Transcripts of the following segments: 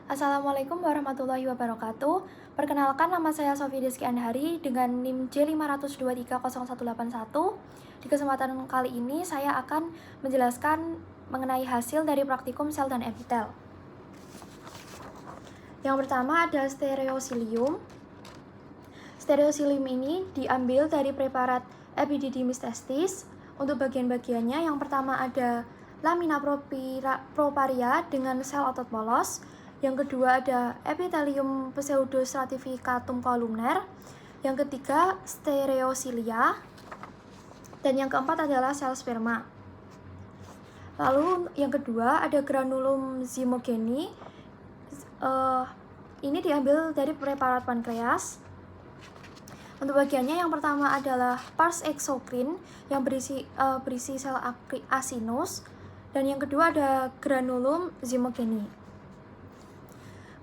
Assalamualaikum warahmatullahi wabarakatuh. Perkenalkan, nama saya Sofi Rizky Andhari dengan NIM J5230181. Di kesempatan kali ini saya akan menjelaskan mengenai hasil dari praktikum sel dan epitel. Yang pertama ada stereosilium. Stereosilium ini diambil dari preparat epididymis testis. Untuk bagian-bagiannya, yang pertama ada lamina proparia dengan sel otot polos. Yang kedua ada epithelium pseudostratificatum columnar. Yang ketiga stereosilia. Dan yang keempat adalah sel sperma. Lalu yang kedua ada granulum zymogeny. Ini diambil dari preparat pankreas. Untuk bagiannya yang pertama adalah pars exocrine yang berisi sel acinus, dan yang kedua ada granulum zymogeny.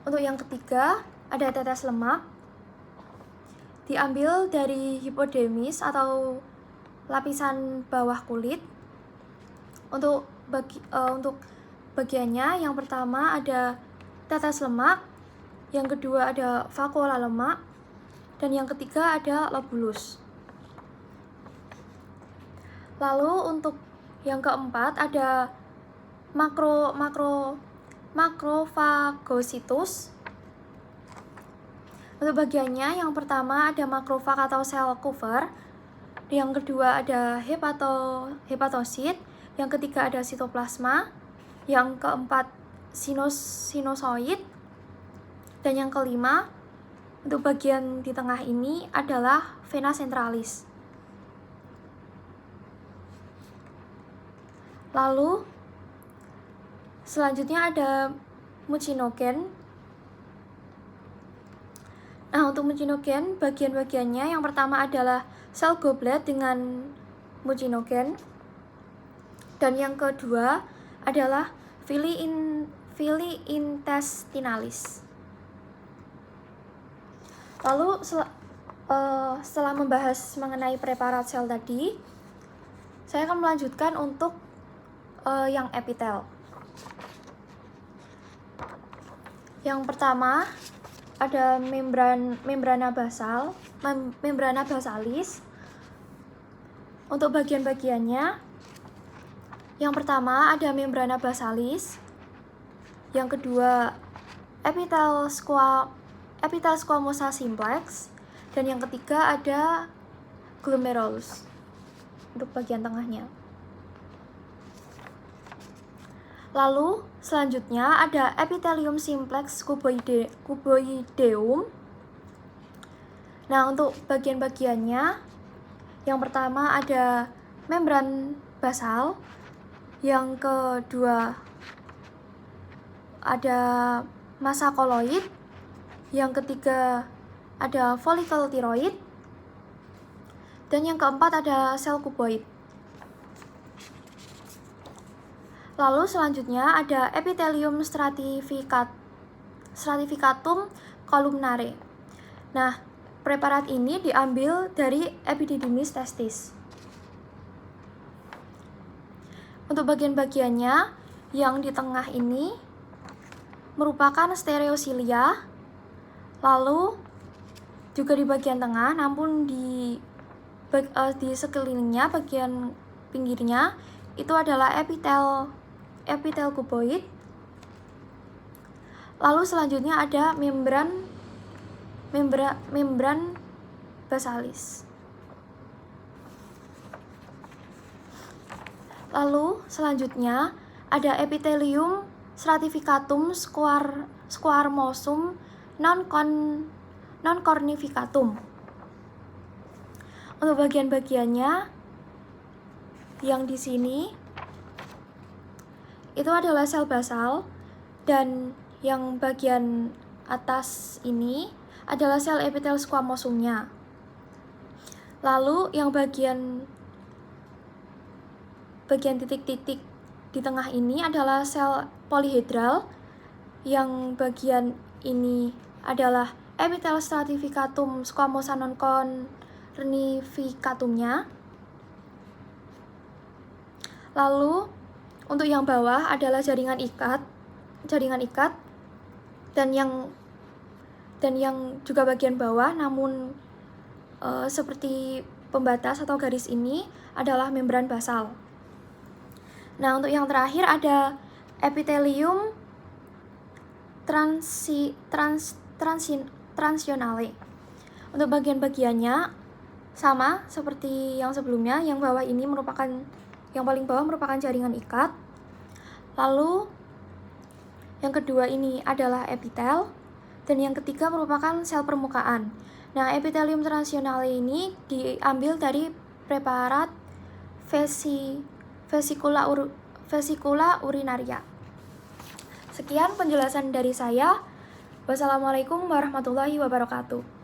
Untuk yang ketiga ada tetes lemak, diambil dari hipodermis atau lapisan bawah kulit. Untuk bagiannya yang pertama ada tetes lemak, yang kedua ada vakuola lemak, dan yang ketiga ada lobulus. Lalu untuk yang keempat ada makrofagositus. Untuk bagiannya yang pertama ada makrofag atau sel cover, yang kedua ada hepatosit, yang ketiga ada sitoplasma, yang keempat sinusoid, dan yang kelima untuk bagian di tengah ini adalah vena centralis. Lalu selanjutnya ada mucinogen. Nah, untuk mucinogen bagian-bagiannya yang pertama adalah sel goblet dengan mucinogen, dan yang kedua adalah villi intestinalis. Lalu setelah membahas mengenai preparat sel tadi, saya akan melanjutkan untuk yang epitel. Yang pertama ada membrana basalis. Untuk bagian-bagiannya, yang pertama ada membrana basalis, yang kedua epitel squamosa simplex, dan yang ketiga ada glomerulus untuk bagian tengahnya. Lalu selanjutnya ada epithelium simplex cuboideum. Nah, untuk bagian-bagiannya yang pertama ada membran basal, yang kedua ada massa koloid, yang ketiga ada folikel tiroid, dan yang keempat ada sel kuboid. Lalu selanjutnya ada epithelium stratificatum columnare. Nah, preparat ini diambil dari epididymis testis. Untuk bagian-bagiannya yang di tengah ini merupakan stereosilia. Lalu juga di bagian tengah, namun di sekelilingnya bagian pinggirnya itu adalah epitel kuboid. Lalu selanjutnya ada membran basalis. Lalu selanjutnya ada epithelium stratificatum squamosum non cornificatum. Untuk bagian-bagiannya yang di sini itu adalah sel basal, dan yang bagian atas ini adalah sel epitel squamosumnya. Lalu yang bagian titik-titik di tengah ini adalah sel polihedral, yang bagian ini adalah epitel stratificatum squamosa non cornificatumnya. Lalu untuk yang bawah adalah jaringan ikat. dan yang juga bagian bawah namun seperti pembatas atau garis ini adalah membran basal. Nah, untuk yang terakhir ada epitelium transionale. Untuk bagian-bagiannya sama seperti yang sebelumnya, yang paling bawah merupakan jaringan ikat. Lalu yang kedua ini adalah epitel, dan yang ketiga merupakan sel permukaan. Nah, epitelium transionale ini diambil dari preparat vesicula urinaria. Sekian penjelasan dari saya. Wassalamualaikum warahmatullahi wabarakatuh.